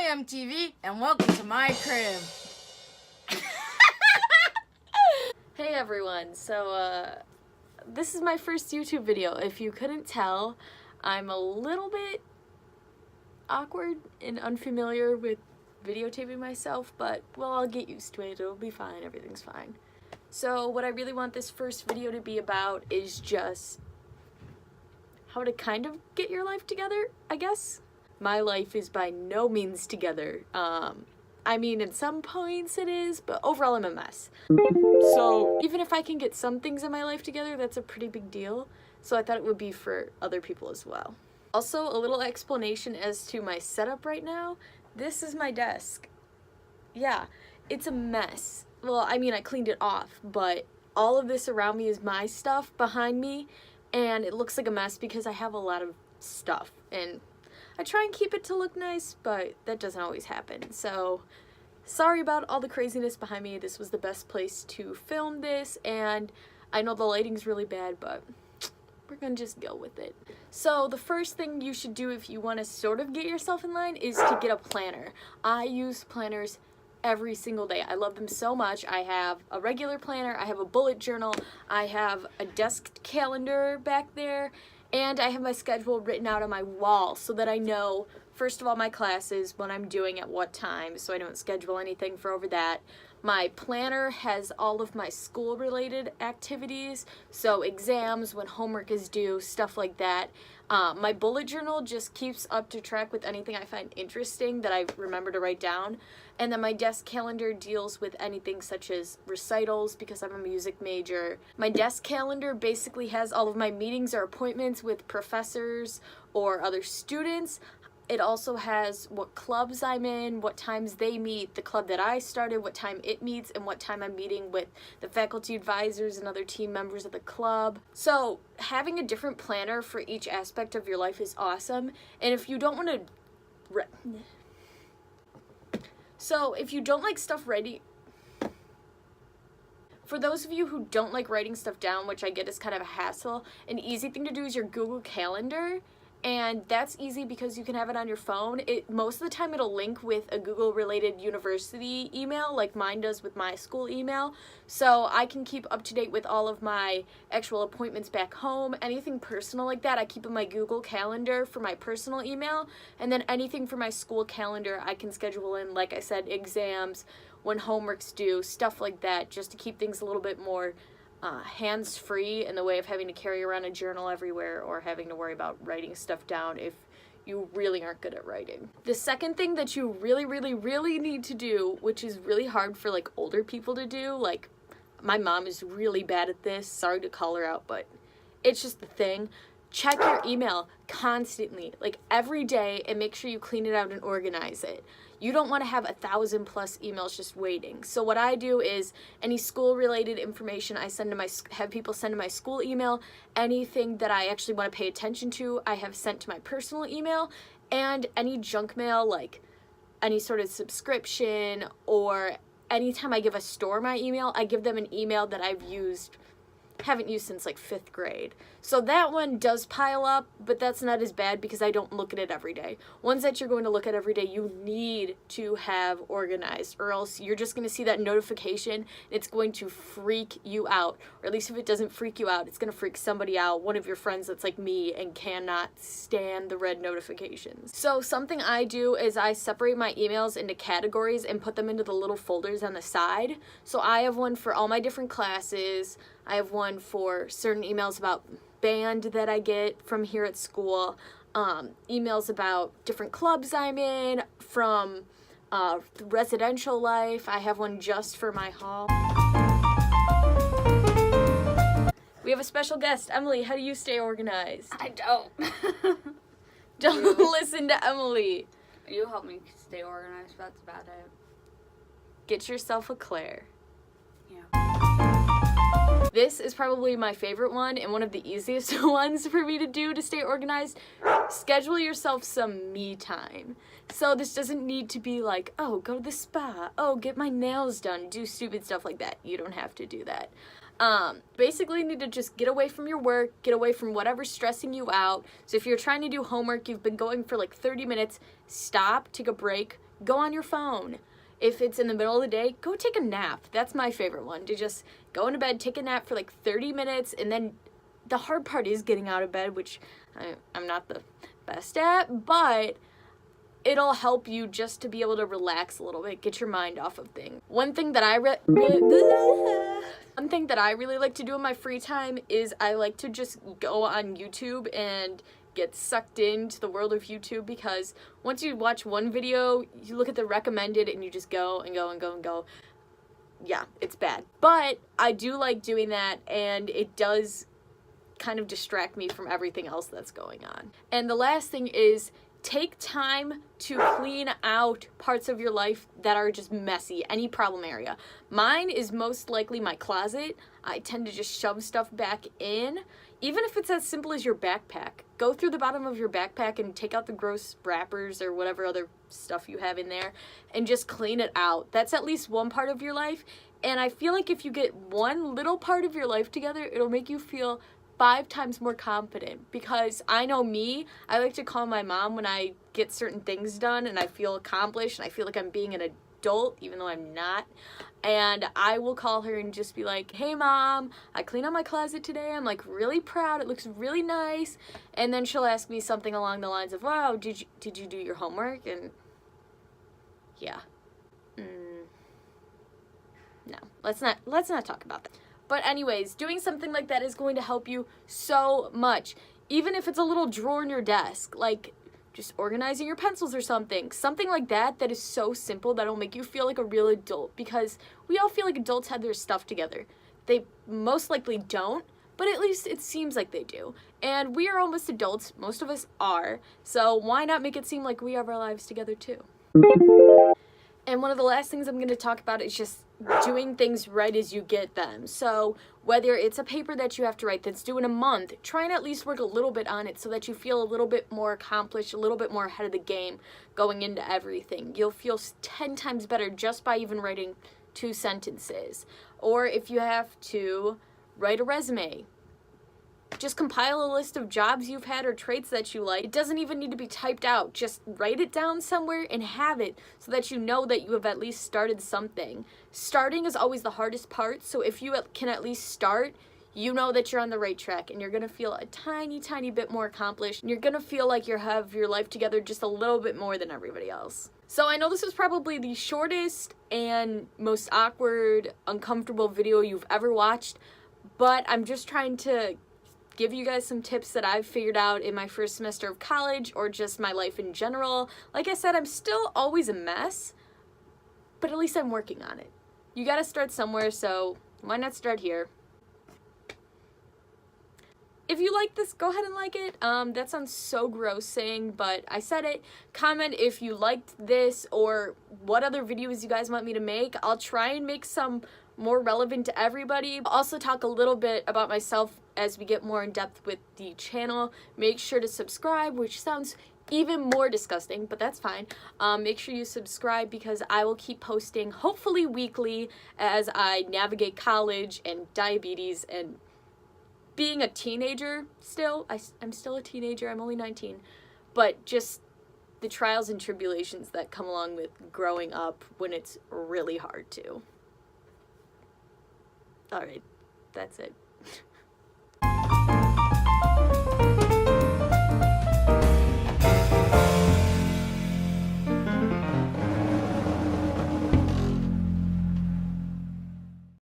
MTV, and welcome to my crib. Hey everyone, so this is my first YouTube video. If you couldn't tell, I'm a little bit awkward and unfamiliar with videotaping myself, but well, I'll get used to it. It'll be fine, everything's fine. So what I really want this first video to be about is just how to kind of get your life together, I guess. My life is by no means together. I mean, at some points it is, but overall I'm a mess. So even if I can get some things in my life together, that's a pretty big deal. So I thought it would be for other people as well. Also, a little explanation as to my setup right now. This is my desk. Yeah, it's a mess. Well, I mean, I cleaned it off, but all of this around me is my stuff behind me, and it looks like a mess because I have a lot of stuff, and I try and keep it to look nice, but that doesn't always happen. So sorry about all the craziness behind me. This was the best place to film this, and I know the lighting's really bad, but we're gonna just go with it. So the first thing you should do if you want to sort of get yourself in line is to get a planner. I use planners every single day. I love them so much. I have a regular planner, I have a bullet journal, I have a desk calendar back there, and I have my schedule written out on my wall so that I know, first of all, my classes, what I'm doing at what time, so I don't schedule anything for over that. My planner has all of my school-related activities, so exams, when homework is due, stuff like that. My bullet journal just keeps up to track with anything I find interesting that I remember to write down. And then my desk calendar deals with anything such as recitals because I'm a music major. My desk calendar basically has all of my meetings or appointments with professors or other students. It also has what clubs I'm in, what times they meet, the club that I started, what time it meets, and what time I'm meeting with the faculty advisors and other team members of the club. So having a different planner for each aspect of your life is awesome. And if you don't want to... So if you don't like stuff ready... For those of you who don't like writing stuff down, which I get is kind of a hassle, an easy thing to do is your Google Calendar. And that's easy because you can have it on your phone. Most of the time it'll link with a Google-related university email, like mine does with my school email. So I can keep up to date with all of my actual appointments back home. Anything personal like that, I keep in my Google Calendar for my personal email. And then anything for my school calendar, I can schedule in, like I said, exams, when homework's due, stuff like that, just to keep things a little bit more hands-free in the way of having to carry around a journal everywhere or having to worry about writing stuff down if you really aren't good at writing. The second thing that you really need to do, which is really hard for like older people to do, like my mom is really bad at this, sorry to call her out, but it's just the thing. Check your email constantly, like every day, and make sure you clean it out and organize it. You don't want to have 1,000+ emails just waiting. So what I do is any school-related information I send to have people send to my school email. Anything that I actually want to pay attention to, I have sent to my personal email. And any junk mail, like any sort of subscription, or anytime I give a store my email, I give them an email that haven't used since like 5th grade. So that one does pile up, but that's not as bad because I don't look at it every day. Ones that you're going to look at every day, you need to have organized, or else you're just going to see that notification and it's going to freak you out. Or at least if it doesn't freak you out, it's going to freak somebody out, one of your friends that's like me and cannot stand the red notifications. So something I do is I separate my emails into categories and put them into the little folders on the side. So I have one for all my different classes. I have one for certain emails about band that I get from here at school, emails about different clubs I'm in, from residential life. I have one just for my hall. We have a special guest. Emily, how do you stay organized? I don't. Don't listen to Emily. You help me stay organized, that's about it. Get yourself a Claire. Yeah. This is probably my favorite one and one of the easiest ones for me to do to stay organized. Schedule yourself some me time. So this doesn't need to be like, oh, go to the spa, oh, get my nails done, do stupid stuff like that. You don't have to do that. Basically you need to just get away from your work, get away from whatever's stressing you out. So if you're trying to do homework, you've been going for like 30 minutes, stop, take a break, go on your phone. If it's in the middle of the day, go take a nap. That's my favorite one, to just go into bed, take a nap for like 30 minutes, and then the hard part is getting out of bed, which I'm not the best at, but it'll help you just to be able to relax a little bit, get your mind off of things. One thing that I really like to do in my free time is I like to just go on YouTube and get sucked into the world of YouTube, because once you watch one video, you look at the recommended and you just go and go and go and go. Yeah, it's bad. But I do like doing that, and it does kind of distract me from everything else that's going on. And the last thing is, take time to clean out parts of your life that are just messy, any problem area. Mine is most likely my closet. I tend to just shove stuff back in, even if it's as simple as your backpack. Go through the bottom of your backpack and take out the gross wrappers or whatever other stuff you have in there and just clean it out. That's at least one part of your life, and I feel like if you get one little part of your life together, it'll make you feel 5 times more confident. Because I know me, I like to call my mom when I get certain things done and I feel accomplished and I feel like I'm being an adult, even though I'm not. And I will call her and just be like, hey mom, I cleaned out my closet today, I'm like really proud, it looks really nice. And then she'll ask me something along the lines of, wow, did you do your homework? And yeah, no, let's not talk about that. But anyways, doing something like that is going to help you so much. Even if it's a little drawer in your desk, like just organizing your pencils or something like that, that is so simple that'll make you feel like a real adult, because we all feel like adults have their stuff together. They most likely don't, but at least it seems like they do. And we are almost adults, most of us are, so why not make it seem like we have our lives together too? And one of the last things I'm going to talk about is just doing things right as you get them. So whether it's a paper that you have to write that's due in a month, try and at least work a little bit on it so that you feel a little bit more accomplished, a little bit more ahead of the game going into everything. You'll feel 10 times better just by even writing 2 sentences. Or if you have to write a resume, just compile a list of jobs you've had or traits that you like. It doesn't even need to be typed out. Just write it down somewhere and have it so that you know that you have at least started something. Starting is always the hardest part, so if you can at least start, you know that you're on the right track and you're going to feel a tiny, tiny bit more accomplished, and you're going to feel like you have your life together just a little bit more than everybody else. So I know this is probably the shortest and most awkward, uncomfortable video you've ever watched, but I'm just trying to give you guys some tips that I've figured out in my first semester of college, or just my life in general. Like I said, I'm still always a mess, but at least I'm working on it. You gotta start somewhere, so why not start here? If you like this, go ahead and like it. That sounds so gross saying, but I said it. Comment if you liked this or what other videos you guys want me to make. I'll try and make some more relevant to everybody. I'll also talk a little bit about myself as we get more in depth with the channel. Make sure to subscribe, which sounds even more disgusting, but that's fine. Make sure you subscribe because I will keep posting, hopefully weekly, as I navigate college and diabetes and being a teenager still. I'm still a teenager, I'm only 19, but just the trials and tribulations that come along with growing up when it's really hard to. Alright, that's it.